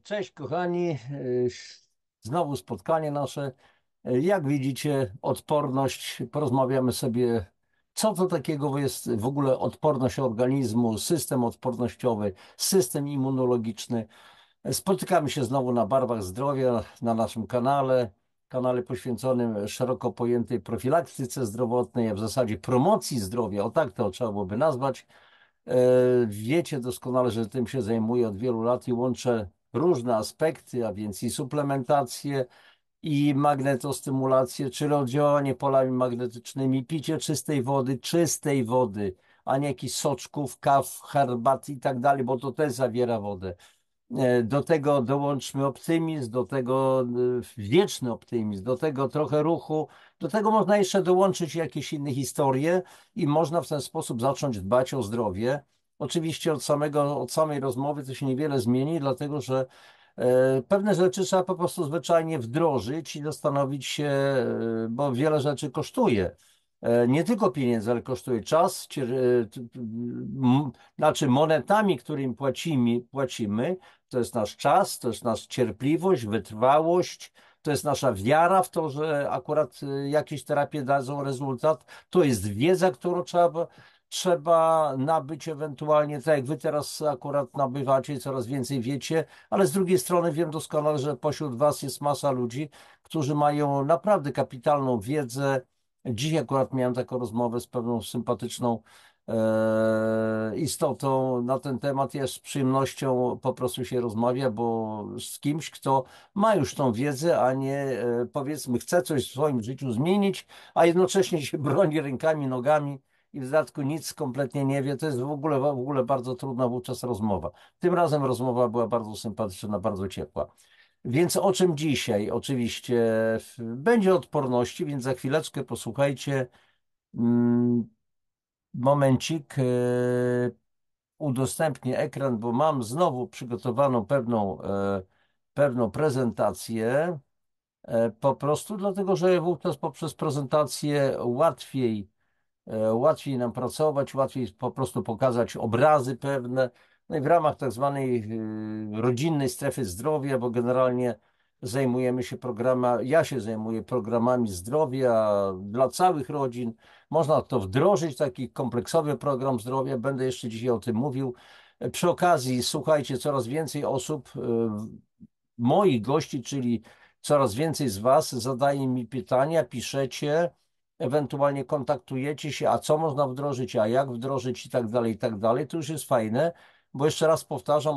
Cześć kochani, znowu spotkanie nasze. Jak widzicie, odporność, porozmawiamy sobie, co to takiego jest w ogóle odporność organizmu, system odpornościowy, system immunologiczny. Spotykamy się znowu na Barwach Zdrowia, na naszym kanale poświęconym szeroko pojętej profilaktyce zdrowotnej, a w zasadzie promocji zdrowia, o tak to trzeba byłoby nazwać. Wiecie doskonale, że tym się zajmuję od wielu lat i łączę różne aspekty, a więc i suplementację, i magnetostymulację, czyli oddziaływanie polami magnetycznymi, picie czystej wody, a nie jakichś soczków, kaw, herbat i tak dalej, bo to też zawiera wodę. Do tego dołączmy optymizm, do tego wieczny optymizm, do tego trochę ruchu, do tego można jeszcze dołączyć jakieś inne historie i można w ten sposób zacząć dbać o zdrowie. Oczywiście od samej rozmowy to się niewiele zmieni, dlatego że pewne rzeczy trzeba po prostu zwyczajnie wdrożyć i zastanowić się, bo wiele rzeczy kosztuje. Nie tylko pieniędzy, ale kosztuje czas, znaczy monetami, którymi płacimy, to jest nasz czas, to jest nasza cierpliwość, wytrwałość, to jest nasza wiara w to, że akurat jakieś terapie dadzą rezultat. To jest wiedza, którą trzeba nabyć ewentualnie, tak jak wy teraz akurat nabywacie i coraz więcej wiecie, ale z drugiej strony wiem doskonale, że pośród was jest masa ludzi, którzy mają naprawdę kapitalną wiedzę. Dziś akurat miałem taką rozmowę z pewną sympatyczną istotą na ten temat. Jest z przyjemnością po prostu się rozmawia, bo z kimś, kto ma już tą wiedzę, a nie powiedzmy chce coś w swoim życiu zmienić, a jednocześnie się broni rękami, nogami i w dodatku nic kompletnie nie wie. To jest w ogóle bardzo trudna wówczas rozmowa. Tym razem rozmowa była bardzo sympatyczna, bardzo ciepła. Więc o czym dzisiaj? Oczywiście będzie o odporności, więc za chwileczkę posłuchajcie. Mm, Momencik, udostępnię ekran, bo mam znowu przygotowaną pewną prezentację. Po prostu dlatego, że wówczas poprzez prezentację łatwiej nam pracować, łatwiej po prostu pokazać obrazy pewne. No i w ramach tak zwanej rodzinnej strefy zdrowia, bo generalnie ja się zajmuję programami zdrowia dla całych rodzin. Można to wdrożyć, taki kompleksowy program zdrowia. Będę jeszcze dzisiaj o tym mówił. Przy okazji, słuchajcie, coraz więcej osób, moich gości, czyli coraz więcej z Was zadaje mi pytania, piszecie, ewentualnie kontaktujecie się, a co można wdrożyć, a jak wdrożyć i tak dalej. To już jest fajne, bo jeszcze raz powtarzam,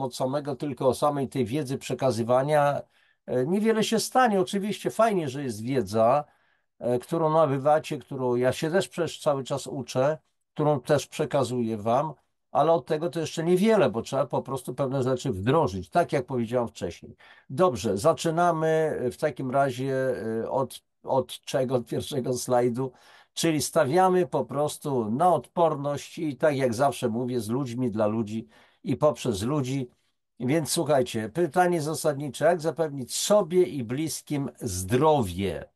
tylko o samej tej wiedzy przekazywania niewiele się stanie. Oczywiście fajnie, że jest wiedza, którą nabywacie, którą ja się też przecież cały czas uczę, którą też przekazuję Wam, ale od tego to jeszcze niewiele, bo trzeba po prostu pewne rzeczy wdrożyć, tak jak powiedziałem wcześniej. Dobrze, zaczynamy w takim razie od czego? Od pierwszego slajdu, czyli stawiamy po prostu na odporność i tak jak zawsze mówię, z ludźmi, dla ludzi i poprzez ludzi. Więc słuchajcie, pytanie zasadnicze, jak zapewnić sobie i bliskim zdrowie?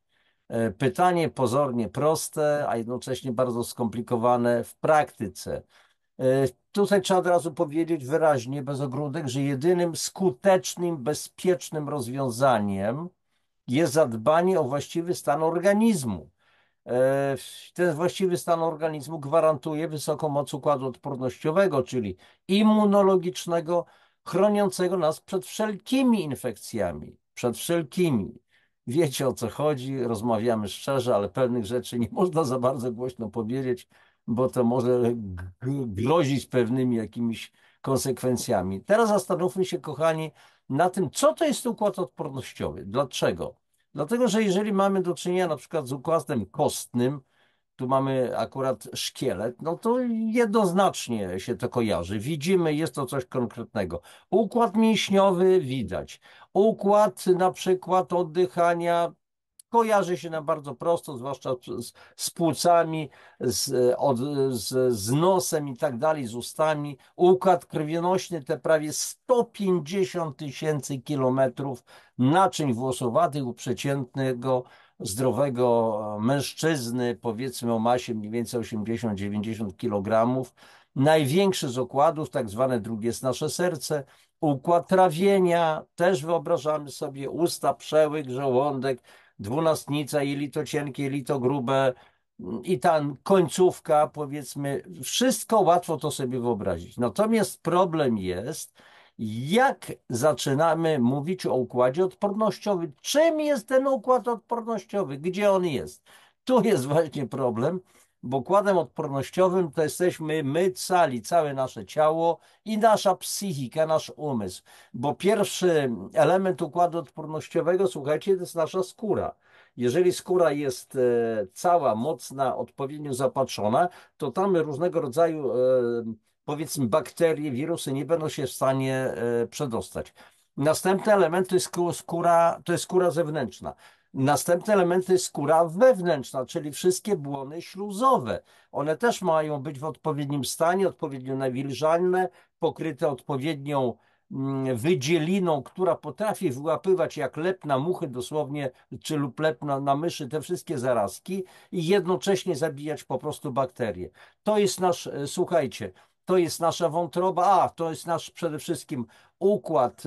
Pytanie pozornie proste, a jednocześnie bardzo skomplikowane w praktyce. Tutaj trzeba od razu powiedzieć wyraźnie, bez ogródek, że jedynym skutecznym, bezpiecznym rozwiązaniem jest zadbanie o właściwy stan organizmu. Ten właściwy stan organizmu gwarantuje wysoką moc układu odpornościowego, czyli immunologicznego, chroniącego nas przed wszelkimi infekcjami, przed wszelkimi. Wiecie o co chodzi, rozmawiamy szczerze, ale pewnych rzeczy nie można za bardzo głośno powiedzieć, bo to może grozić pewnymi jakimiś konsekwencjami. Teraz zastanówmy się, kochani, na tym, co to jest układ odpornościowy. Dlaczego? Dlatego, że jeżeli mamy do czynienia na przykład z układem kostnym, tu mamy akurat szkielet, no to jednoznacznie się to kojarzy. Widzimy, jest to coś konkretnego. Układ mięśniowy widać. Układ na przykład oddychania kojarzy się nam bardzo prosto, zwłaszcza z płucami, z nosem i tak dalej, z ustami. Układ krwionośny, te prawie 150 tysięcy kilometrów naczyń włosowatych u przeciętnego, zdrowego mężczyzny, powiedzmy o masie mniej więcej 80-90 kilogramów. Największy z układów, tak zwane drugie jest nasze serce, układ trawienia, też wyobrażamy sobie usta, przełyk, żołądek, dwunastnica, jelito cienkie, jelito grube i ta końcówka, powiedzmy, wszystko łatwo to sobie wyobrazić. Natomiast problem jest, jak zaczynamy mówić o układzie odpornościowym. Czym jest ten układ odpornościowy? Gdzie on jest? Tu jest właśnie problem, bo układem odpornościowym to jesteśmy my cali, całe nasze ciało i nasza psychika, nasz umysł. Bo pierwszy element układu odpornościowego, słuchajcie, to jest nasza skóra. Jeżeli skóra jest cała, mocna, odpowiednio zapatrzona, to tam różnego rodzaju powiedzmy bakterie, wirusy nie będą się w stanie przedostać. Następny element to jest skóra zewnętrzna. Następny element to jest skóra wewnętrzna, czyli wszystkie błony śluzowe. One też mają być w odpowiednim stanie, odpowiednio nawilżane, pokryte odpowiednią wydzieliną, która potrafi wyłapywać jak lep na muchy dosłownie, czy lub lep na myszy, te wszystkie zarazki i jednocześnie zabijać po prostu bakterie. To jest nasz, słuchajcie, to jest nasza wątroba, to jest nasz przede wszystkim układ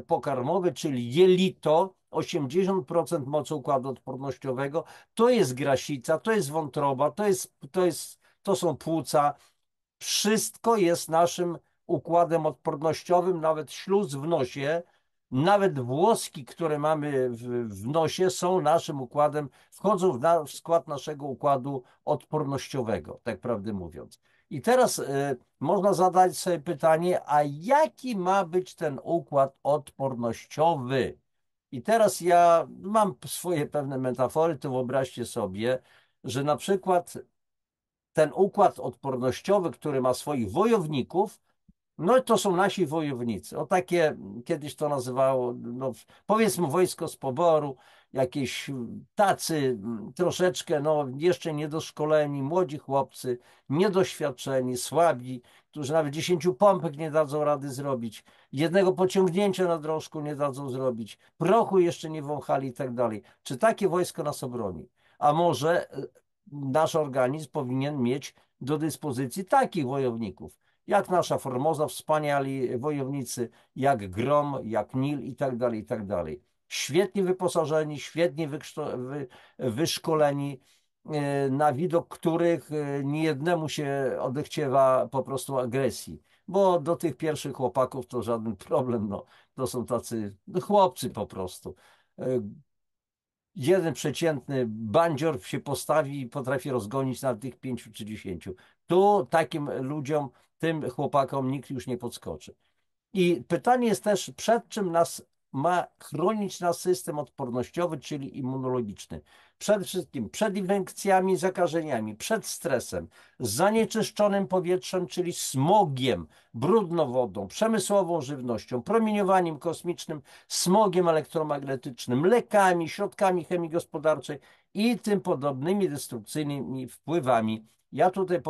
pokarmowy, czyli jelito, 80% mocy układu odpornościowego, to jest grasica, to jest wątroba, to są płuca. Wszystko jest naszym układem odpornościowym, nawet śluz w nosie, nawet włoski, które mamy w nosie, są naszym układem, wchodzą w skład naszego układu odpornościowego, tak prawdę mówiąc. I teraz można zadać sobie pytanie, a jaki ma być ten układ odpornościowy? I teraz ja mam swoje pewne metafory, to wyobraźcie sobie, że na przykład ten układ odpornościowy, który ma swoich wojowników, no to są nasi wojownicy. O takie kiedyś to nazywało, no, powiedzmy wojsko z poboru, jakieś tacy troszeczkę, no jeszcze niedoszkoleni, młodzi chłopcy, niedoświadczeni, słabi, którzy nawet 10 pompek nie dadzą rady zrobić, jednego pociągnięcia na drążku nie dadzą zrobić, prochu jeszcze nie wąchali i tak dalej. Czy takie wojsko nas obroni? A może nasz organizm powinien mieć do dyspozycji takich wojowników, jak nasza Formosa, wspaniali wojownicy, jak Grom, jak Nil i tak dalej, i tak dalej. Świetnie wyposażeni, świetnie wyszkoleni, na widok których niejednemu się odechciewa po prostu agresji, bo do tych pierwszych chłopaków to żaden problem, no, to są tacy chłopcy po prostu. Jeden przeciętny bandzior się postawi i potrafi rozgonić na tych 5 czy 10. Tu takim ludziom, tym chłopakom nikt już nie podskoczy. I pytanie jest też, przed czym nas ma chronić nasz system odpornościowy, czyli immunologiczny. Przede wszystkim przed infekcjami, zakażeniami, przed stresem, zanieczyszczonym powietrzem, czyli smogiem, brudną wodą, przemysłową żywnością, promieniowaniem kosmicznym, smogiem elektromagnetycznym, lekami, środkami chemii gospodarczej i tym podobnymi destrukcyjnymi wpływami. Ja tutaj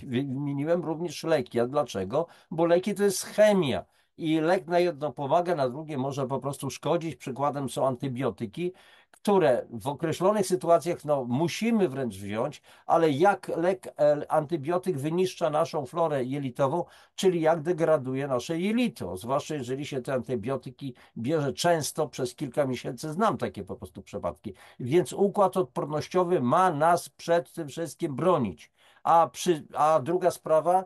wymieniłem również leki. A dlaczego? Bo leki to jest chemia i lek na jedno pomaga, na drugie może po prostu szkodzić. Przykładem są antybiotyki, które w określonych sytuacjach no, musimy wręcz wziąć, ale jak antybiotyk wyniszcza naszą florę jelitową, czyli jak degraduje nasze jelito, zwłaszcza jeżeli się te antybiotyki bierze często przez kilka miesięcy, znam takie po prostu przypadki. Więc układ odpornościowy ma nas przed tym wszystkim bronić. A druga sprawa,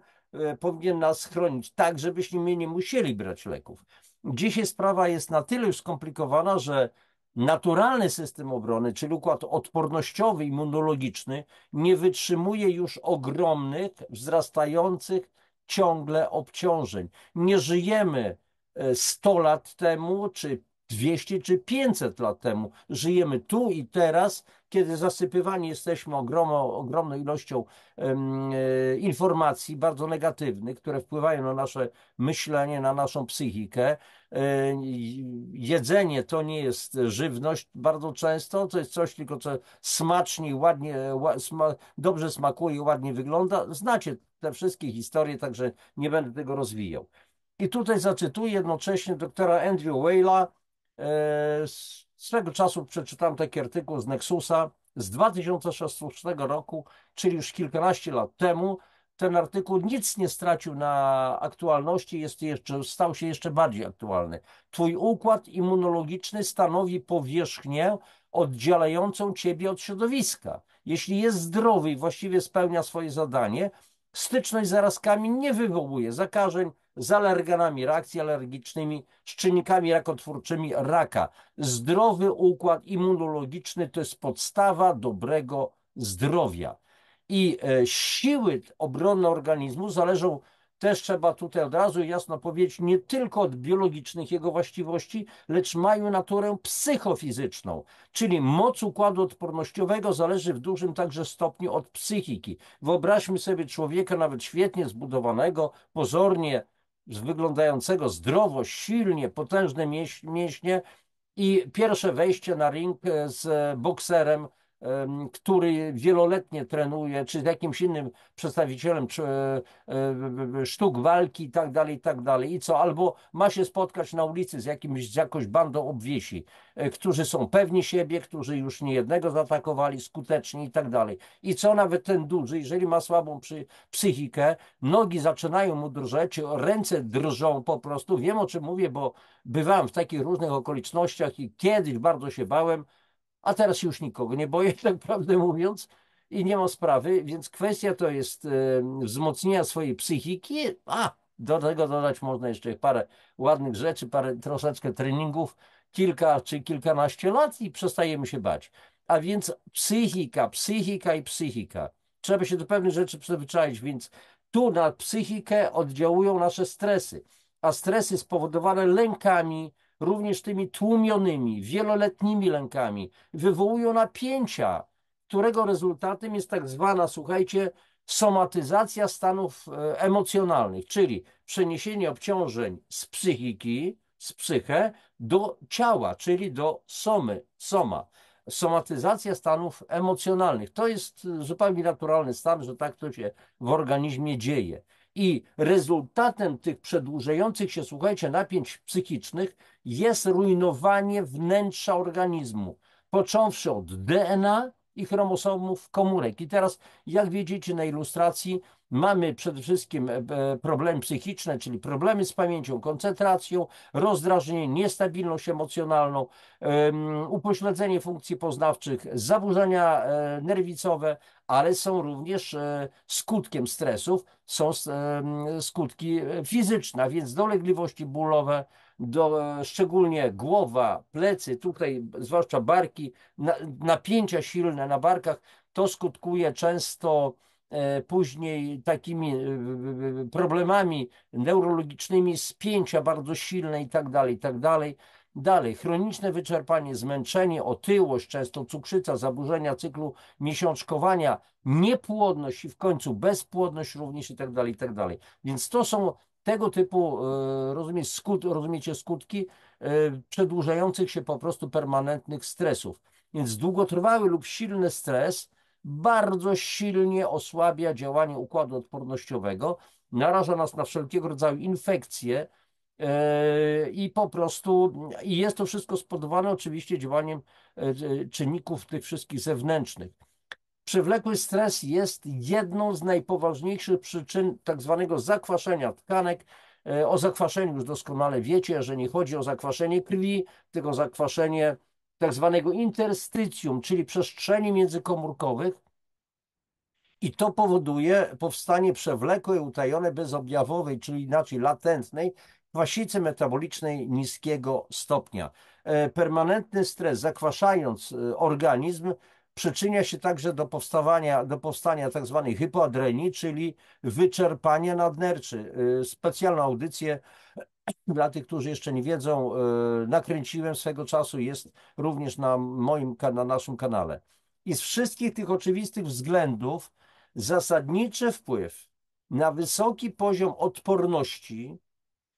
powinien nas chronić tak, żebyśmy nie musieli brać leków. Dzisiaj sprawa jest na tyle już skomplikowana, że naturalny system obrony, czyli układ odpornościowy, immunologiczny, nie wytrzymuje już ogromnych, wzrastających ciągle obciążeń. Nie żyjemy 100 lat temu, czy 200 czy 500 lat temu. Żyjemy tu i teraz, kiedy zasypywani jesteśmy ogromną ilością informacji bardzo negatywnych, które wpływają na nasze myślenie, na naszą psychikę. Jedzenie to nie jest żywność bardzo często, to jest coś tylko, co smacznie, ładnie, dobrze smakuje, ładnie wygląda. Znacie te wszystkie historie, także nie będę tego rozwijał. I tutaj zacytuję jednocześnie doktora Andrew Whale'a. Swego czasu przeczytałem taki artykuł z Nexusa z 2016 roku, czyli już kilkanaście lat temu, ten artykuł nic nie stracił na aktualności, stał się jeszcze bardziej aktualny. Twój układ immunologiczny stanowi powierzchnię oddzielającą ciebie od środowiska. Jeśli jest zdrowy i właściwie spełnia swoje zadanie, styczność z zarazkami nie wywołuje zakażeń, z alergenami, reakcji alergicznymi, z czynnikami rakotwórczymi raka. Zdrowy układ immunologiczny to jest podstawa dobrego zdrowia. I siły obronne organizmu zależą, też trzeba tutaj od razu jasno powiedzieć, nie tylko od biologicznych jego właściwości, lecz mają naturę psychofizyczną, czyli moc układu odpornościowego zależy w dużym także stopniu od psychiki. Wyobraźmy sobie człowieka nawet świetnie zbudowanego, pozornie wyglądającego zdrowo, silnie, potężne mięśnie i pierwsze wejście na ring z bokserem, który wieloletnie trenuje, czy z jakimś innym przedstawicielem sztuk walki i tak dalej, i tak dalej. I co? Albo ma się spotkać na ulicy z jakąś bandą obwiesi, którzy są pewni siebie, którzy już niejednego zaatakowali skutecznie i tak dalej. I co? Nawet ten duży, jeżeli ma słabą psychikę, nogi zaczynają mu drżeć, ręce drżą po prostu. Wiem, o czym mówię, bo bywałem w takich różnych okolicznościach i kiedyś bardzo się bałem, a teraz się już nikogo nie boję, tak prawdę mówiąc, i nie ma sprawy, więc kwestia to jest wzmocnienia swojej psychiki, a do tego dodać można jeszcze parę ładnych rzeczy, parę troszeczkę treningów, kilka czy kilkanaście lat i przestajemy się bać. A więc psychika i psychika. Trzeba się do pewnych rzeczy przyzwyczaić, więc tu na psychikę oddziałują nasze stresy, a stresy spowodowane lękami, również tymi tłumionymi, wieloletnimi lękami, wywołują napięcia, którego rezultatem jest tak zwana, słuchajcie, somatyzacja stanów emocjonalnych, czyli przeniesienie obciążeń z psychiki, z psyche do ciała, czyli do soma. Somatyzacja stanów emocjonalnych. To jest zupełnie naturalny stan, że tak to się w organizmie dzieje. I rezultatem tych przedłużających się, słuchajcie, napięć psychicznych jest rujnowanie wnętrza organizmu, począwszy od DNA i chromosomów komórek. I teraz, jak widzicie na ilustracji, mamy przede wszystkim problemy psychiczne, czyli problemy z pamięcią, koncentracją, rozdrażnienie, niestabilność emocjonalną, upośledzenie funkcji poznawczych, zaburzenia nerwicowe, ale są również skutkiem stresów, są skutki fizyczne, a więc dolegliwości bólowe, szczególnie głowa, plecy, tutaj zwłaszcza barki, napięcia silne na barkach, to skutkuje często później takimi problemami neurologicznymi, spięcia bardzo silne i tak dalej, i tak dalej. Dalej, chroniczne wyczerpanie, zmęczenie, otyłość, często cukrzyca, zaburzenia cyklu miesiączkowania, niepłodność i w końcu bezpłodność również i tak dalej, i tak dalej. Więc to są tego typu, rozumiecie, skutki przedłużających się po prostu permanentnych stresów. Więc długotrwały lub silny stres bardzo silnie osłabia działanie układu odpornościowego, naraża nas na wszelkiego rodzaju infekcje i po prostu i jest to wszystko spowodowane oczywiście działaniem czynników tych wszystkich zewnętrznych. Przewlekły stres jest jedną z najpoważniejszych przyczyn tak zwanego zakwaszenia tkanek. O zakwaszeniu już doskonale wiecie, że nie chodzi o zakwaszenie krwi, tylko zakwaszenie tak zwanego interstycjum, czyli przestrzeni międzykomórkowych, i to powoduje powstanie przewlekłej, utajonej, bezobjawowej, czyli inaczej latentnej, kwasicy metabolicznej niskiego stopnia. Permanentny stres, zakwaszając organizm, przyczynia się także do powstania tak zwanej hypoadrenii, czyli wyczerpania nadnerczy. Specjalną audycję dla tych, którzy jeszcze nie wiedzą, nakręciłem swego czasu, jest również na naszym kanale. I z wszystkich tych oczywistych względów zasadniczy wpływ na wysoki poziom odporności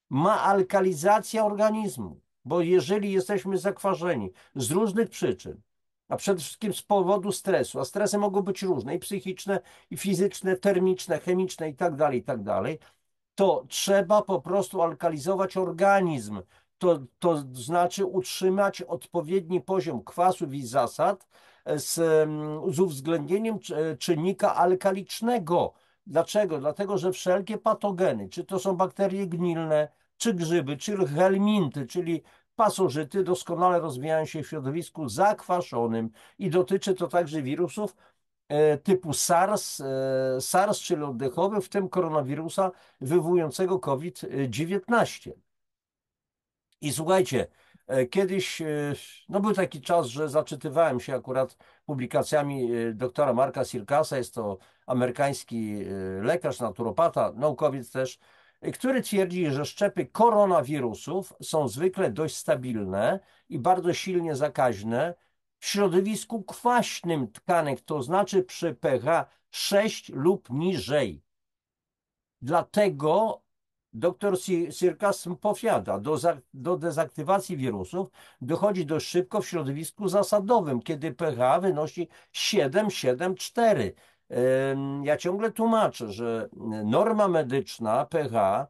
ma alkalizacja organizmu, bo jeżeli jesteśmy zakwaszeni z różnych przyczyn, a przede wszystkim z powodu stresu, a stresy mogą być różne, i psychiczne, i fizyczne, termiczne, chemiczne i tak dalej, to trzeba po prostu alkalizować organizm. To znaczy utrzymać odpowiedni poziom kwasów i zasad z uwzględnieniem czynnika alkalicznego, Dlaczego? Dlatego, że wszelkie patogeny, czy to są bakterie gnilne, czy grzyby, czy helminty, czyli pasożyty, doskonale rozwijają się w środowisku zakwaszonym i dotyczy to także wirusów typu SARS, SARS, czyli oddechowy, w tym koronawirusa wywołującego COVID-19. I słuchajcie, kiedyś no był taki czas, że zaczytywałem się akurat publikacjami doktora Marka Sirkasa, jest to amerykański lekarz, naturopata, naukowiec też, który twierdzi, że szczepy koronawirusów są zwykle dość stabilne i bardzo silnie zakaźne w środowisku kwaśnym tkanek, to znaczy przy pH 6 lub niżej. Dlatego dr Sirkas powiada, do dezaktywacji wirusów dochodzi dość szybko w środowisku zasadowym, kiedy pH wynosi 7,7,4. Ja ciągle tłumaczę, że norma medyczna pH,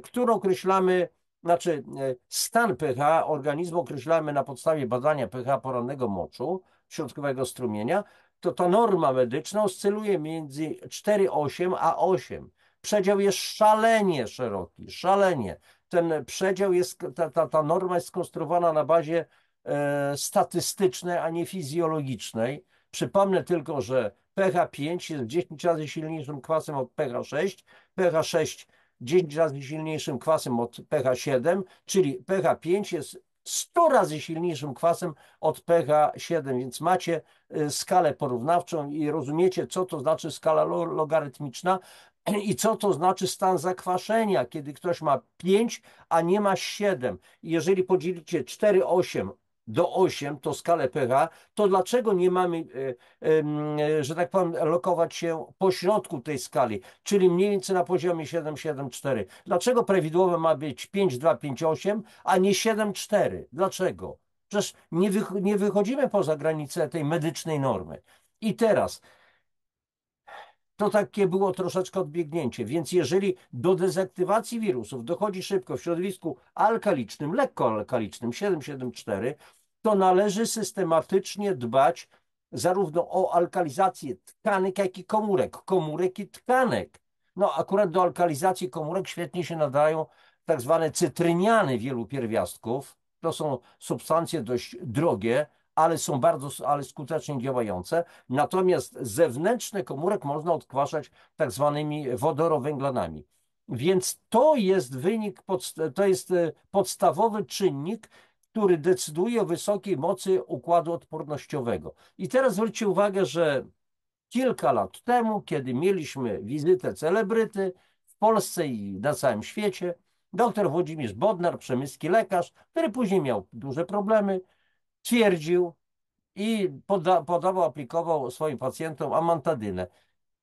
którą określamy, znaczy stan pH organizmu określamy na podstawie badania pH porannego moczu, środkowego strumienia, to ta norma medyczna oscyluje między 4,8 a 8. Przedział jest szalenie szeroki, szalenie. Ten przedział jest, ta norma jest skonstruowana na bazie statystycznej, a nie fizjologicznej. Przypomnę tylko, że pH 5 jest 10 razy silniejszym kwasem od pH 6, pH 6 10 razy silniejszym kwasem od pH 7, czyli pH 5 jest 100 razy silniejszym kwasem od pH 7, więc macie skalę porównawczą i rozumiecie, co to znaczy skala logarytmiczna i co to znaczy stan zakwaszenia, kiedy ktoś ma 5, a nie ma 7. I jeżeli podzielicie 4,8 do 8, to skalę pH, to dlaczego nie mamy, że tak powiem, lokować się po środku tej skali, czyli mniej więcej na poziomie 7,7,4? Dlaczego prawidłowe ma być 5,2, 5,8, a nie 7,4? Dlaczego? Przecież nie wychodzimy poza granicę tej medycznej normy. I teraz to takie było troszeczkę odbiegnięcie. Więc jeżeli do dezaktywacji wirusów dochodzi szybko w środowisku alkalicznym, lekko alkalicznym 7,7,4, to należy systematycznie dbać zarówno o alkalizację tkanek, jak i komórek i tkanek. No akurat do alkalizacji komórek świetnie się nadają tak zwane cytryniany wielu pierwiastków. To są substancje dość drogie, ale są ale skutecznie działające. Natomiast zewnętrzne komórek można odkwaszać tak zwanymi wodorowęglanami. Więc to jest to jest podstawowy czynnik, który decyduje o wysokiej mocy układu odpornościowego. I teraz zwróćcie uwagę, że kilka lat temu, kiedy mieliśmy wizytę celebryty w Polsce i na całym świecie, dr Włodzimierz Bodnar, przemyski lekarz, który później miał duże problemy, twierdził i aplikował swoim pacjentom amantadynę.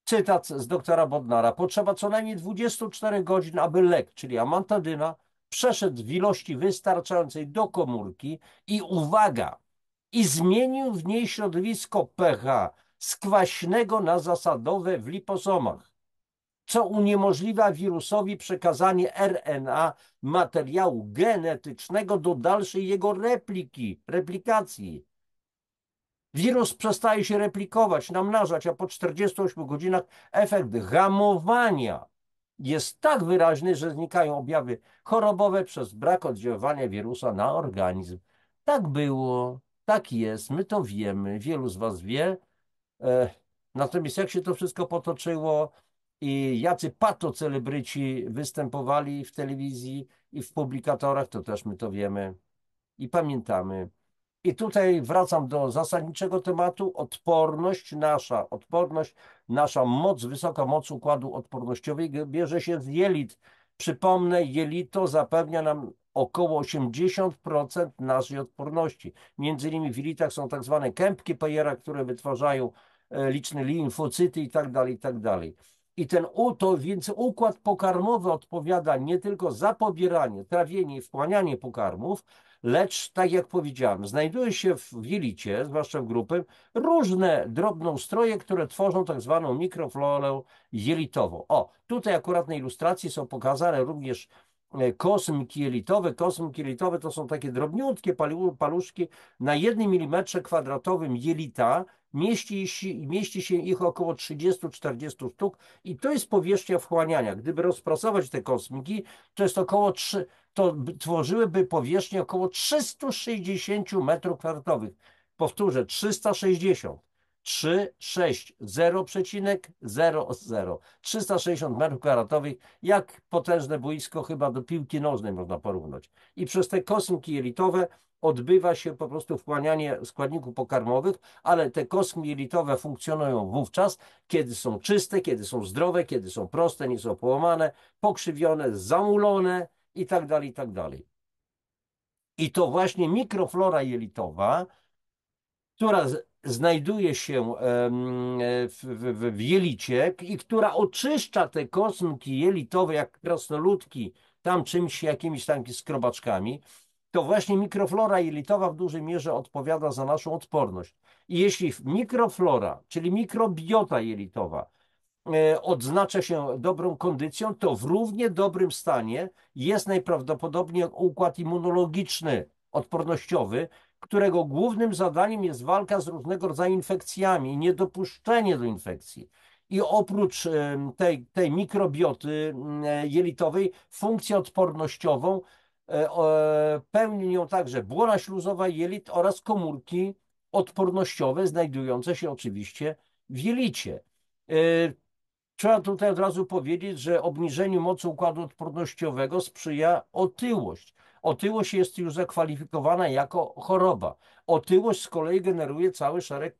Cytat z doktora Bodnara. Potrzeba co najmniej 24 godzin, aby lek, czyli amantadyna, przeszedł w ilości wystarczającej do komórki i uwaga, i zmienił w niej środowisko pH z kwaśnego na zasadowe w liposomach, co uniemożliwia wirusowi przekazanie RNA materiału genetycznego do dalszej jego replikacji. Wirus przestaje się replikować, namnażać, a po 48 godzinach efekt hamowania jest tak wyraźny, że znikają objawy chorobowe przez brak oddziaływania wirusa na organizm. Tak było, tak jest, my to wiemy, wielu z Was wie. Natomiast jak się to wszystko potoczyło i jacy patocelebryci występowali w telewizji i w publikatorach, to też my to wiemy i pamiętamy. I tutaj wracam do zasadniczego tematu. Odporność nasza moc, wysoka moc układu odpornościowego bierze się z jelit. Przypomnę, jelito zapewnia nam około 80% naszej odporności. Między innymi w jelitach są tak zwane kępki Peyera, które wytwarzają liczne limfocyty i tak dalej, i tak dalej. Więc układ pokarmowy odpowiada nie tylko za pobieranie, trawienie i wchłanianie pokarmów, lecz, tak jak powiedziałem, znajduje się w jelicie, zwłaszcza w grupy, różne drobnoustroje, które tworzą tak zwaną mikroflorę jelitową. O, tutaj akurat na ilustracji są pokazane również kosmki jelitowe. Kosmki jelitowe to są takie drobniutkie paluszki. Na 1 mm² jelita mieści się ich około 30-40 sztuk i to jest powierzchnia wchłaniania. Gdyby rozprasować te kosmiki, to jest około 3, tworzyłyby powierzchnię około 360 m². Powtórzę, 360. 3, 6, 0,00. 360 m², jak potężne boisko chyba do piłki nożnej można porównać. I przez te kosmki jelitowe odbywa się po prostu wchłanianie składników pokarmowych, ale te kostki jelitowe funkcjonują wówczas, kiedy są czyste, kiedy są zdrowe, kiedy są proste, nie są połamane, pokrzywione, zamulone i tak dalej, i tak dalej. I to właśnie mikroflora jelitowa, która znajduje się w jelicie i która oczyszcza te kosmki jelitowe jak krasnoludki tam czymś, jakimiś tam skrobaczkami, to właśnie mikroflora jelitowa w dużej mierze odpowiada za naszą odporność. I jeśli mikroflora, czyli mikrobiota jelitowa, odznacza się dobrą kondycją, to w równie dobrym stanie jest najprawdopodobniej układ immunologiczny, odpornościowy, którego głównym zadaniem jest walka z różnego rodzaju infekcjami i niedopuszczenie do infekcji. I oprócz tej mikrobioty jelitowej, funkcję odpornościową pełnią także błona śluzowa jelit oraz komórki odpornościowe znajdujące się oczywiście w jelicie. E, Trzeba tutaj od razu powiedzieć, że obniżeniu mocy układu odpornościowego sprzyja otyłość. Otyłość jest już zakwalifikowana jako choroba. Otyłość z kolei generuje cały szereg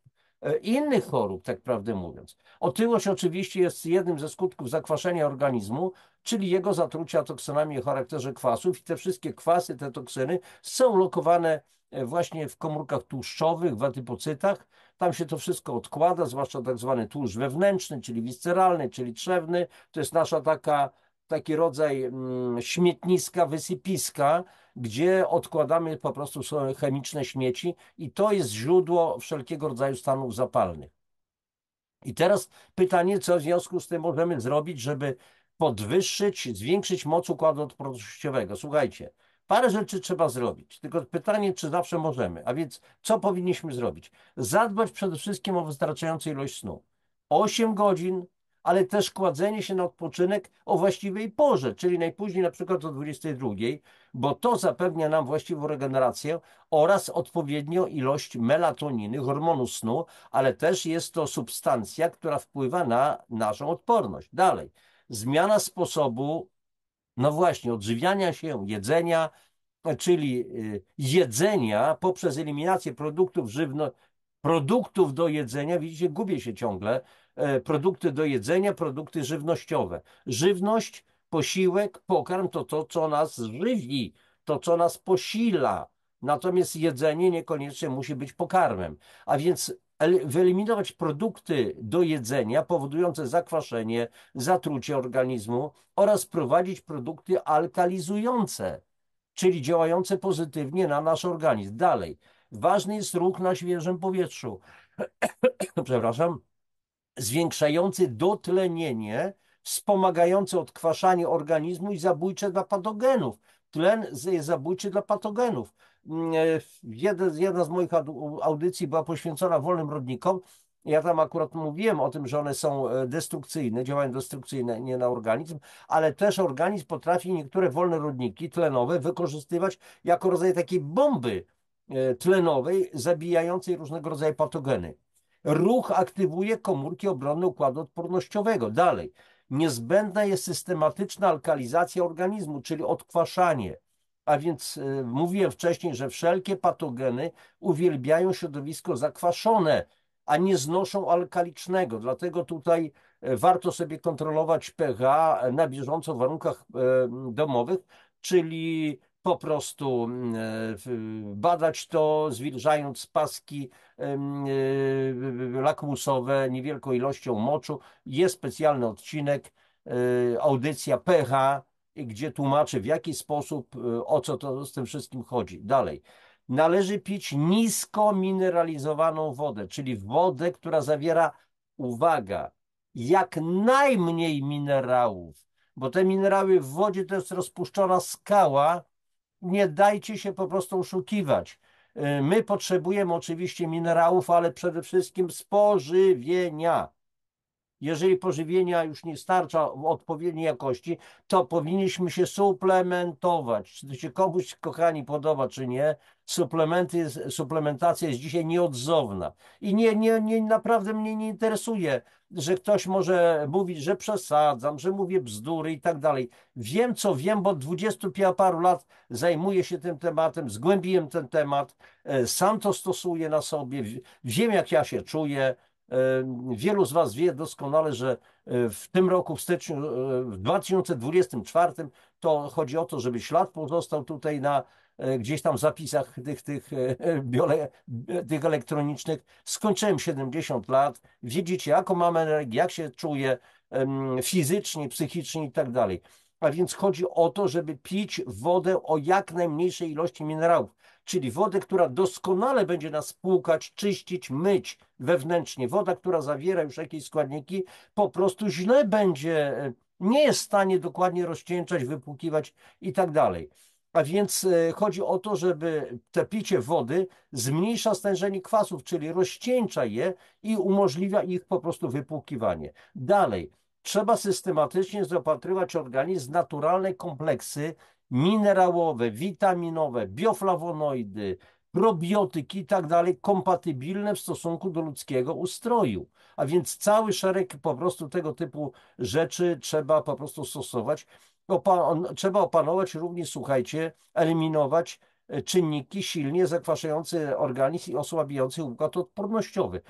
innych chorób, tak prawdę mówiąc. Otyłość oczywiście jest jednym ze skutków zakwaszenia organizmu, czyli jego zatrucia toksynami o charakterze kwasów i te wszystkie kwasy, te toksyny są lokowane właśnie w komórkach tłuszczowych, w adypocytach. Tam się to wszystko odkłada, zwłaszcza tak zwany tłuszcz wewnętrzny, czyli wisceralny, czyli trzewny. To jest taki rodzaj śmietniska, wysypiska, gdzie odkładamy po prostu swoje chemiczne śmieci i to jest źródło wszelkiego rodzaju stanów zapalnych. I teraz pytanie, co w związku z tym możemy zrobić, żeby podwyższyć, zwiększyć moc układu odpornościowego. Słuchajcie, parę rzeczy trzeba zrobić, tylko pytanie, czy zawsze możemy. A więc co powinniśmy zrobić? Zadbać przede wszystkim o wystarczającą ilość snu. 8 godzin, ale też kładzenie się na odpoczynek o właściwej porze, czyli najpóźniej na przykład o 22, bo to zapewnia nam właściwą regenerację oraz odpowiednią ilość melatoniny, hormonu snu, ale też jest to substancja, która wpływa na naszą odporność. Dalej, zmiana sposobu, no właśnie, odżywiania się, jedzenia, czyli jedzenia poprzez eliminację produktów do jedzenia, widzicie, gubię się ciągle, produkty do jedzenia, produkty żywnościowe. Żywność, posiłek, pokarm to to, co nas żywi, to, co nas posila. Natomiast jedzenie niekoniecznie musi być pokarmem. A więc wyeliminować produkty do jedzenia powodujące zakwaszenie, zatrucie organizmu oraz prowadzić produkty alkalizujące, czyli działające pozytywnie na nasz organizm. Dalej, ważny jest ruch na świeżym powietrzu. Przepraszam, zwiększający dotlenienie, wspomagający odkwaszanie organizmu i zabójcze dla patogenów. Tlen jest zabójczy dla patogenów. Jedna z moich audycji była poświęcona wolnym rodnikom. Ja tam akurat mówiłem o tym, że one są destrukcyjne, działają destrukcyjnie nie na organizm, ale też organizm potrafi niektóre wolne rodniki tlenowe wykorzystywać jako rodzaj takiej bomby tlenowej, zabijającej różnego rodzaju patogeny. Ruch aktywuje komórki obronne układu odpornościowego. Dalej, niezbędna jest systematyczna alkalizacja organizmu, czyli odkwaszanie. A więc mówiłem wcześniej, że wszelkie patogeny uwielbiają środowisko zakwaszone, a nie znoszą alkalicznego. Dlatego tutaj warto sobie kontrolować pH na bieżąco w warunkach domowych, czyli po prostu badać to, zwilżając paski lakmusowe niewielką ilością moczu. Jest specjalny odcinek, audycja pH, gdzie tłumaczę, w jaki sposób, o co to z tym wszystkim chodzi. Dalej. Należy pić nisko mineralizowaną wodę, czyli wodę, która zawiera, uwaga, jak najmniej minerałów. bo te minerały w wodzie to jest rozpuszczona skała. Nie dajcie się po prostu oszukiwać. My potrzebujemy oczywiście minerałów, ale przede wszystkim spożywienia. Jeżeli pożywienia już nie starcza w odpowiedniej jakości, to powinniśmy się suplementować. Czy to się komuś, kochani, podoba, czy nie, suplementacja jest dzisiaj nieodzowna. I naprawdę mnie nie interesuje, że ktoś może mówić, że przesadzam, że mówię bzdury i tak dalej. Wiem, co wiem, bo od 20 paru lat zajmuję się tym tematem, zgłębiłem ten temat, sam to stosuję na sobie, wiem, jak ja się czuję. Wielu z Was wie doskonale, że w tym roku, w styczniu, w 2024, to chodzi o to, żeby ślad pozostał tutaj na gdzieś tam zapisach tych elektronicznych. Skończyłem 70 lat. Widzicie, jaką mam energię, jak się czuję fizycznie, psychicznie i tak dalej. A więc chodzi o to, żeby pić wodę o jak najmniejszej ilości minerałów, czyli wodę, która doskonale będzie nas płukać, czyścić, myć wewnętrznie. Woda, która zawiera już jakieś składniki, po prostu źle będzie, nie jest w stanie dokładnie rozcieńczać, wypłukiwać i tak dalej. A więc chodzi o to, żeby te picie wody zmniejsza stężenie kwasów, czyli rozcieńcza je i umożliwia ich po prostu wypłukiwanie. Dalej, trzeba systematycznie zaopatrywać organizm w naturalne kompleksy minerałowe, witaminowe, bioflawonoidy, probiotyki i tak dalej, kompatybilne w stosunku do ludzkiego ustroju. A więc cały szereg po prostu tego typu rzeczy trzeba po prostu stosować. Trzeba opanować również, słuchajcie, eliminować czynniki silnie zakwaszające organizm i osłabiające układ odpornościowy.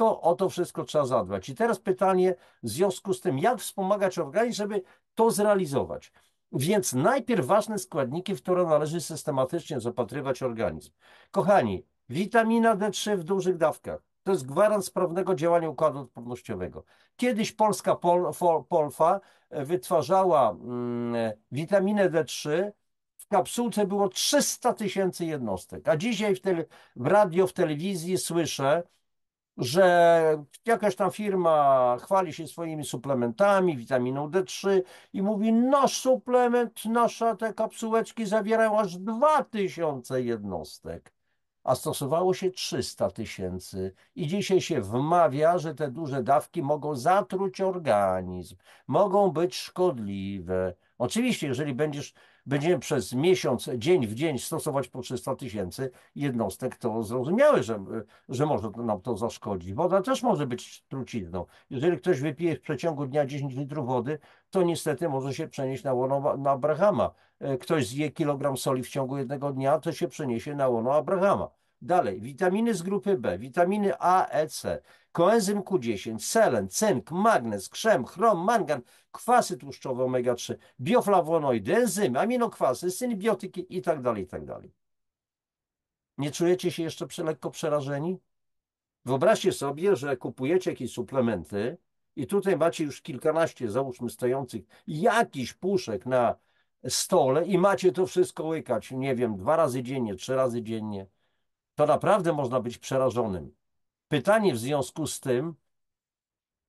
O to wszystko trzeba zadbać. I teraz pytanie w związku z tym, jak wspomagać organizm, żeby to zrealizować. Więc najpierw ważne składniki, w które należy systematycznie zaopatrywać organizm. Kochani, witamina D3 w dużych dawkach. To jest gwarant sprawnego działania układu odpornościowego. Kiedyś polska Polfa wytwarzała witaminę D3. W kapsułce było 300 000 jednostek, a dzisiaj w radio, w telewizji słyszę, że jakaś tam firma chwali się swoimi suplementami, witaminą D3 i mówi, nasz suplement, nasze te kapsułeczki zawierają aż 2000 jednostek, a stosowało się 300 000. I dzisiaj się wmawia, że te duże dawki mogą zatruć organizm, mogą być szkodliwe. Oczywiście, jeżeli będziemy przez miesiąc, dzień w dzień stosować po 300 000 jednostek, to zrozumiałe, że może nam to zaszkodzić. Woda też może być trucizną. Jeżeli ktoś wypije w przeciągu dnia 10 litrów wody, to niestety może się przenieść na łono na Abrahama. Ktoś zje kilogram soli w ciągu jednego dnia, to się przeniesie na łono Abrahama. Dalej, witaminy z grupy B, witaminy A, E, C, koenzym Q10, selen, cynk, magnez, krzem, chrom, mangan, kwasy tłuszczowe omega-3, bioflawonoidy, enzymy, aminokwasy, symbiotyki i tak dalej, i tak dalej. Nie czujecie się jeszcze lekko przerażeni? Wyobraźcie sobie, że kupujecie jakieś suplementy i tutaj macie już kilkanaście, załóżmy, stojących jakichś puszek na stole i macie to wszystko łykać, nie wiem, 2 razy dziennie, 3 razy dziennie. To naprawdę można być przerażonym. Pytanie w związku z tym,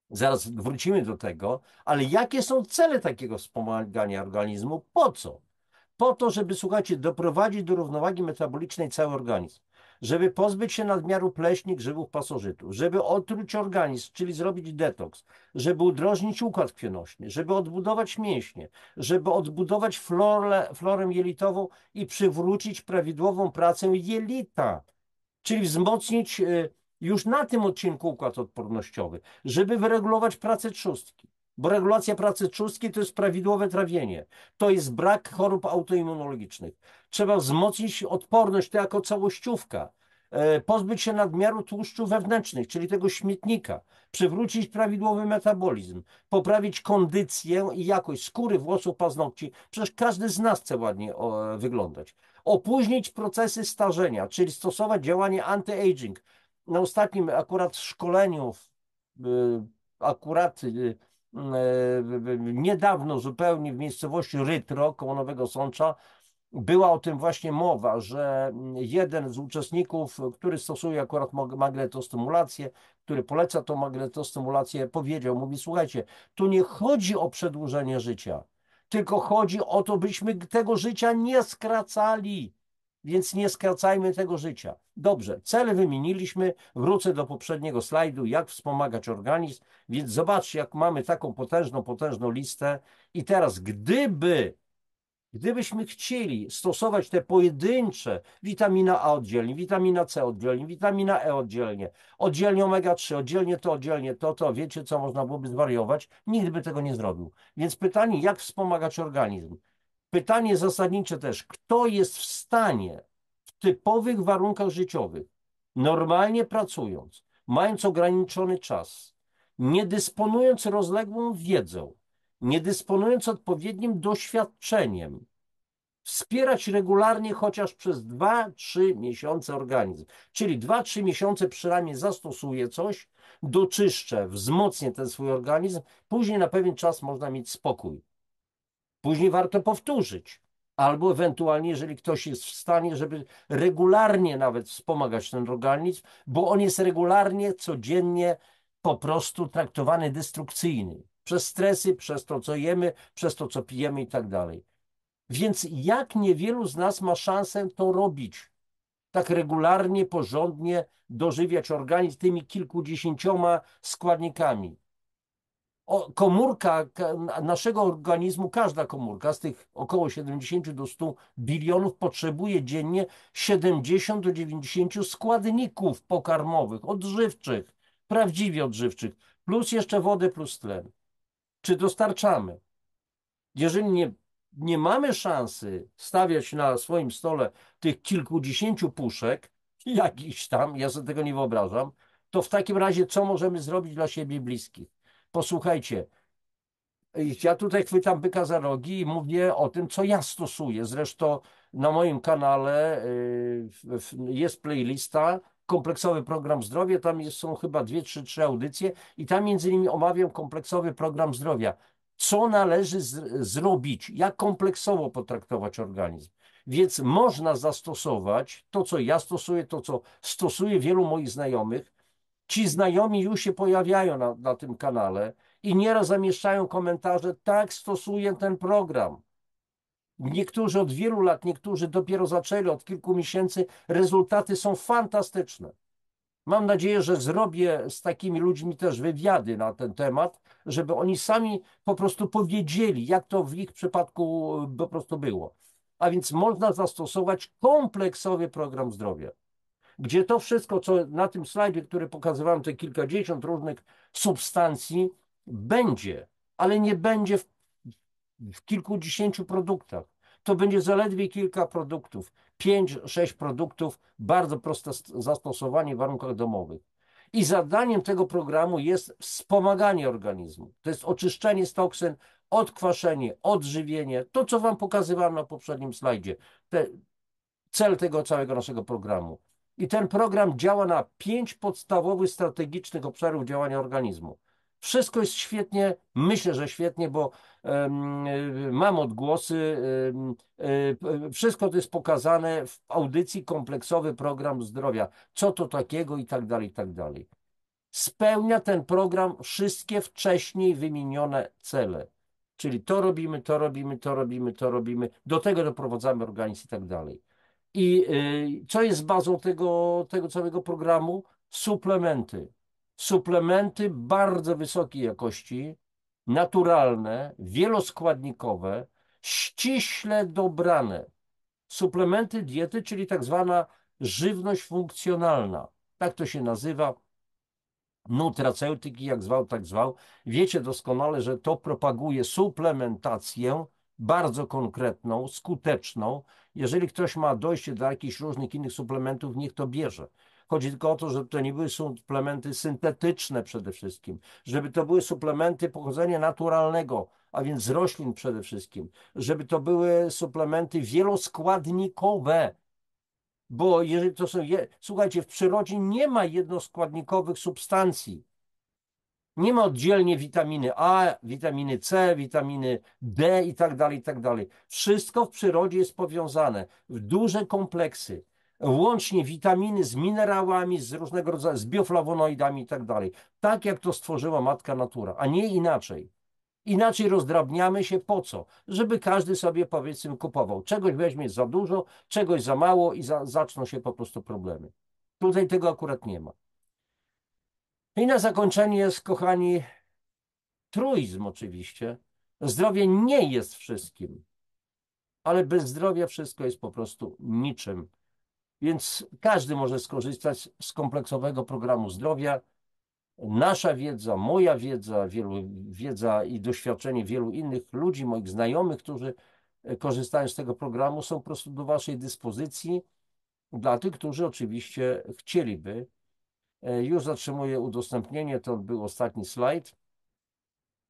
zaraz wrócimy do tego, ale jakie są cele takiego wspomagania organizmu? Po co? Po to, żeby, słuchajcie, doprowadzić do równowagi metabolicznej cały organizm, żeby pozbyć się nadmiaru pleśni, grzybów, pasożytów, żeby otruć organizm, czyli zrobić detoks, żeby udrożnić układ krwionośny, żeby odbudować mięśnie, żeby odbudować florę jelitową i przywrócić prawidłową pracę jelita, czyli wzmocnić już na tym odcinku układ odpornościowy, żeby wyregulować pracę trzustki. Bo regulacja pracy trzustki to jest prawidłowe trawienie. To jest brak chorób autoimmunologicznych. Trzeba wzmocnić odporność to jako całościówka. Pozbyć się nadmiaru tłuszczu wewnętrznych, czyli tego śmietnika. Przywrócić prawidłowy metabolizm. Poprawić kondycję i jakość skóry, włosów, paznokci. Przecież każdy z nas chce ładnie wyglądać. Opóźnić procesy starzenia, czyli stosować działanie anti-aging. Na ostatnim akurat szkoleniu, akurat niedawno zupełnie w miejscowości Rytro koło Nowego Sącza była o tym właśnie mowa, że jeden z uczestników, który stosuje akurat magnetostymulację, który poleca tą magnetostymulację, powiedział, mówi, słuchajcie, tu nie chodzi o przedłużenie życia, tylko chodzi o to, byśmy tego życia nie skracali. Więc nie skracajmy tego życia. Dobrze, cele wymieniliśmy. Wrócę do poprzedniego slajdu, jak wspomagać organizm. Więc zobaczcie, jak mamy taką potężną listę. I teraz, gdybyśmy chcieli stosować te pojedyncze, witamina A oddzielnie, witamina C oddzielnie, witamina E oddzielnie, oddzielnie omega-3, oddzielnie to, wiecie co, można byłoby zwariować, nikt by tego nie zrobił. Więc pytanie, jak wspomagać organizm? Pytanie zasadnicze też, kto jest w stanie w typowych warunkach życiowych, normalnie pracując, mając ograniczony czas, nie dysponując rozległą wiedzą, nie dysponując odpowiednim doświadczeniem, wspierać regularnie chociaż przez 2-3 miesiące organizm. Czyli 2-3 miesiące przynajmniej zastosuję coś, doczyszczę, wzmocnię ten swój organizm, później na pewien czas można mieć spokój. Później warto powtórzyć. Albo ewentualnie, jeżeli ktoś jest w stanie, żeby regularnie nawet wspomagać ten organizm, bo on jest regularnie, codziennie po prostu traktowany destrukcyjny. Przez stresy, przez to, co jemy, przez to, co pijemy i tak dalej. Więc jak niewielu z nas ma szansę to robić? Tak regularnie, porządnie dożywiać organizm tymi kilkudziesięcioma składnikami. Komórka naszego organizmu, każda komórka z tych około 70 do 100 bilionów potrzebuje dziennie 70 do 90 składników pokarmowych, odżywczych, prawdziwie odżywczych, plus jeszcze wodę, plus tlen. Czy dostarczamy? Jeżeli nie mamy szansy stawiać na swoim stole tych kilkudziesięciu puszek, jakiś tam, ja sobie tego nie wyobrażam, to w takim razie co możemy zrobić dla siebie i bliskich? Posłuchajcie, ja tutaj chwytam byka za rogi i mówię o tym, co ja stosuję. Zresztą na moim kanale jest playlista, kompleksowy program zdrowia, są chyba 2, 3 audycje i tam między innymi omawiam kompleksowy program zdrowia. Co należy zrobić, jak kompleksowo potraktować organizm. Więc można zastosować to, co ja stosuję, to, co stosuje wielu moich znajomych. Ci znajomi już się pojawiają na tym kanale i nieraz zamieszczają komentarze, tak, stosuję ten program. Niektórzy od wielu lat, niektórzy dopiero zaczęli od kilku miesięcy. Rezultaty są fantastyczne. Mam nadzieję, że zrobię z takimi ludźmi też wywiady na ten temat, żeby oni sami po prostu powiedzieli, jak to w ich przypadku po prostu było. A więc można zastosować kompleksowy program zdrowia, gdzie to wszystko, co na tym slajdzie, który pokazywałem, te kilkadziesiąt różnych substancji, będzie, ale nie będzie w kilkudziesięciu produktach. To będzie zaledwie kilka produktów, 5-6 produktów, bardzo proste zastosowanie w warunkach domowych. I zadaniem tego programu jest wspomaganie organizmu. To jest oczyszczenie z toksyn, odkwaszenie, odżywienie, to co Wam pokazywałem na poprzednim slajdzie. Cel tego całego naszego programu. I ten program działa na 5 podstawowych strategicznych obszarów działania organizmu. Wszystko jest świetnie, myślę, że świetnie, bo mam odgłosy, wszystko to jest pokazane w audycji kompleksowy program zdrowia. Co to takiego i tak dalej, i tak dalej. Spełnia ten program wszystkie wcześniej wymienione cele. Czyli to robimy, to robimy, to robimy, to robimy, do tego doprowadzamy organizm i tak dalej. I co jest bazą tego całego programu? Suplementy. Suplementy bardzo wysokiej jakości, naturalne, wieloskładnikowe, ściśle dobrane. Suplementy diety, czyli tak zwana żywność funkcjonalna. Tak to się nazywa. Nutraceutyki, jak zwał, tak zwał. Wiecie doskonale, że to propaguje suplementację bardzo konkretną, skuteczną. Jeżeli ktoś ma dojście do jakichś różnych innych suplementów, niech to bierze. Chodzi tylko o to, żeby to nie były suplementy syntetyczne przede wszystkim, żeby to były suplementy pochodzenia naturalnego, a więc z roślin przede wszystkim, żeby to były suplementy wieloskładnikowe, bo jeżeli to są, słuchajcie, w przyrodzie nie ma jednoskładnikowych substancji. Nie ma oddzielnie witaminy A, witaminy C, witaminy D i tak dalej, i tak dalej. Wszystko w przyrodzie jest powiązane w duże kompleksy. Łącznie witaminy z minerałami, z różnego rodzaju, z bioflawonoidami i tak dalej. Tak jak to stworzyła matka natura, a nie inaczej. Inaczej rozdrabniamy się po co? Żeby każdy sobie, powiedzmy, kupował. Czegoś weźmie za dużo, czegoś za mało i zaczną się po prostu problemy. Tutaj tego akurat nie ma. I na zakończenie jest, kochani, truizm oczywiście. Zdrowie nie jest wszystkim, ale bez zdrowia wszystko jest po prostu niczym. Więc każdy może skorzystać z kompleksowego programu zdrowia. Nasza wiedza, moja wiedza, wiedza i doświadczenie wielu innych ludzi, moich znajomych, którzy korzystają z tego programu, są po prostu do waszej dyspozycji dla tych, którzy oczywiście chcieliby. Już zatrzymuję udostępnienie, to był ostatni slajd.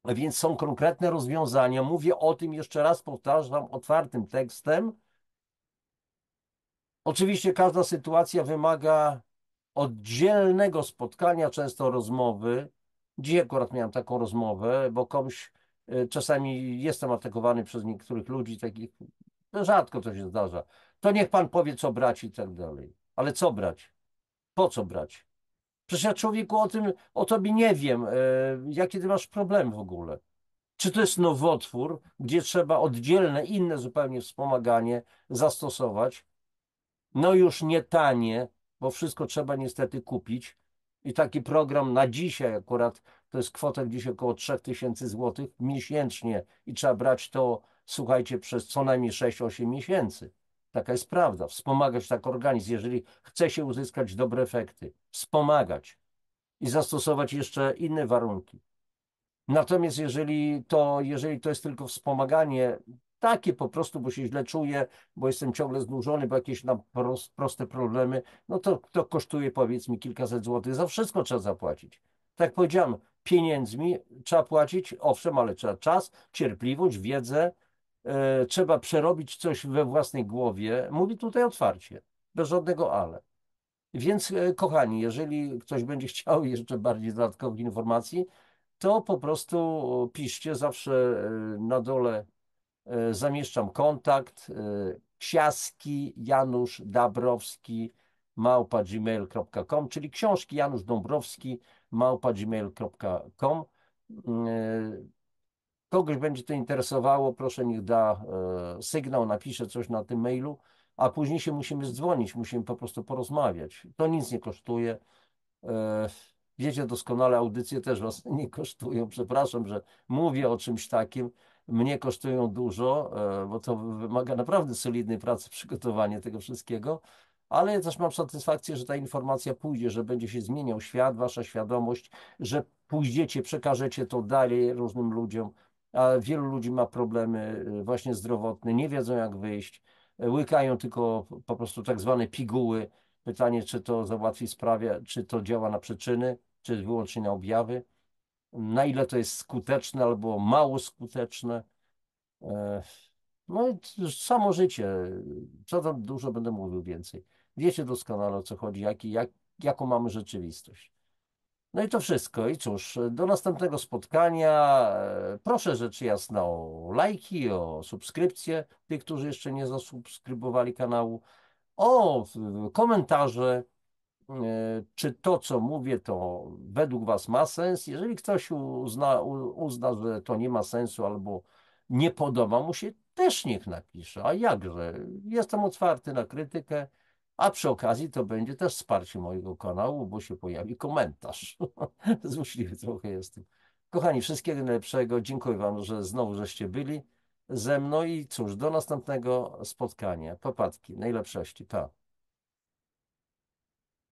Więc są konkretne rozwiązania. Mówię o tym jeszcze raz, powtarzam, otwartym tekstem. Oczywiście każda sytuacja wymaga oddzielnego spotkania, często rozmowy. Dziś akurat miałem taką rozmowę, bo komuś czasami jestem atakowany przez niektórych ludzi, takich rzadko to się zdarza. To niech pan powie, co brać i tak dalej. Ale co brać? Po co brać? Przecież ja, człowieku, o tobie nie wiem, jakie ty masz problemy w ogóle. Czy to jest nowotwór, gdzie trzeba oddzielne, inne zupełnie wspomaganie zastosować? No już nie tanie, bo wszystko trzeba niestety kupić. I taki program na dzisiaj akurat to jest kwota gdzieś około 3000 zł miesięcznie i trzeba brać to, słuchajcie, przez co najmniej 6-8 miesięcy. Taka jest prawda. Wspomagać tak organizm, jeżeli chce się uzyskać dobre efekty. Wspomagać i zastosować jeszcze inne warunki. Natomiast jeżeli to jest tylko wspomaganie, takie po prostu, bo się źle czuję, bo jestem ciągle znużony, bo jakieś tam proste problemy, no to kosztuje, powiedzmy, kilkaset złotych. Za wszystko trzeba zapłacić. Tak jak powiedziałem, pieniędzmi trzeba płacić, owszem, ale trzeba czas, cierpliwość, wiedzę, trzeba przerobić coś we własnej głowie. Mówię tutaj otwarcie, bez żadnego ale. Więc, kochani, jeżeli ktoś będzie chciał jeszcze bardziej dodatkowych informacji, to po prostu piszcie, zawsze na dole zamieszczam kontakt Ksiaski Janusz Dabrowski @gmail.com, czyli książki Janusz Dąbrowski @gmail.com. Kogoś będzie to interesowało, proszę, niech da sygnał, napisze coś na tym mailu, a później się musimy zdzwonić, musimy po prostu porozmawiać. To nic nie kosztuje. E, Wiecie doskonale, audycje też was nie kosztują. Przepraszam, że mówię o czymś takim. Mnie kosztują dużo, bo to wymaga naprawdę solidnej pracy, przygotowanie tego wszystkiego. Ale ja też mam satysfakcję, że ta informacja pójdzie, że będzie się zmieniał świat, wasza świadomość, że pójdziecie, przekażecie to dalej różnym ludziom. A wielu ludzi ma problemy właśnie zdrowotne, nie wiedzą jak wyjść, łykają tylko po prostu tak zwane piguły. Pytanie, czy to załatwi sprawę, czy to działa na przyczyny, czy wyłącznie na objawy, na ile to jest skuteczne albo mało skuteczne. E, No i samo życie, co tam dużo będę mówił więcej. Wiecie doskonale o co chodzi, jaką mamy rzeczywistość. No i to wszystko. I cóż, do następnego spotkania. Proszę rzecz jasna o lajki, o subskrypcje, tych, którzy jeszcze nie zasubskrybowali kanału, o komentarze, czy to, co mówię, to według Was ma sens. Jeżeli ktoś uzna, że to nie ma sensu albo nie podoba mu się, też niech napisze. A jakże? Jestem otwarty na krytykę, a przy okazji to będzie też wsparcie mojego kanału, bo się pojawi komentarz. Złośliwy trochę jestem. Kochani, wszystkiego najlepszego. Dziękuję Wam, że znowu żeście byli ze mną i cóż, do następnego spotkania. Popadki, najlepszości. Pa.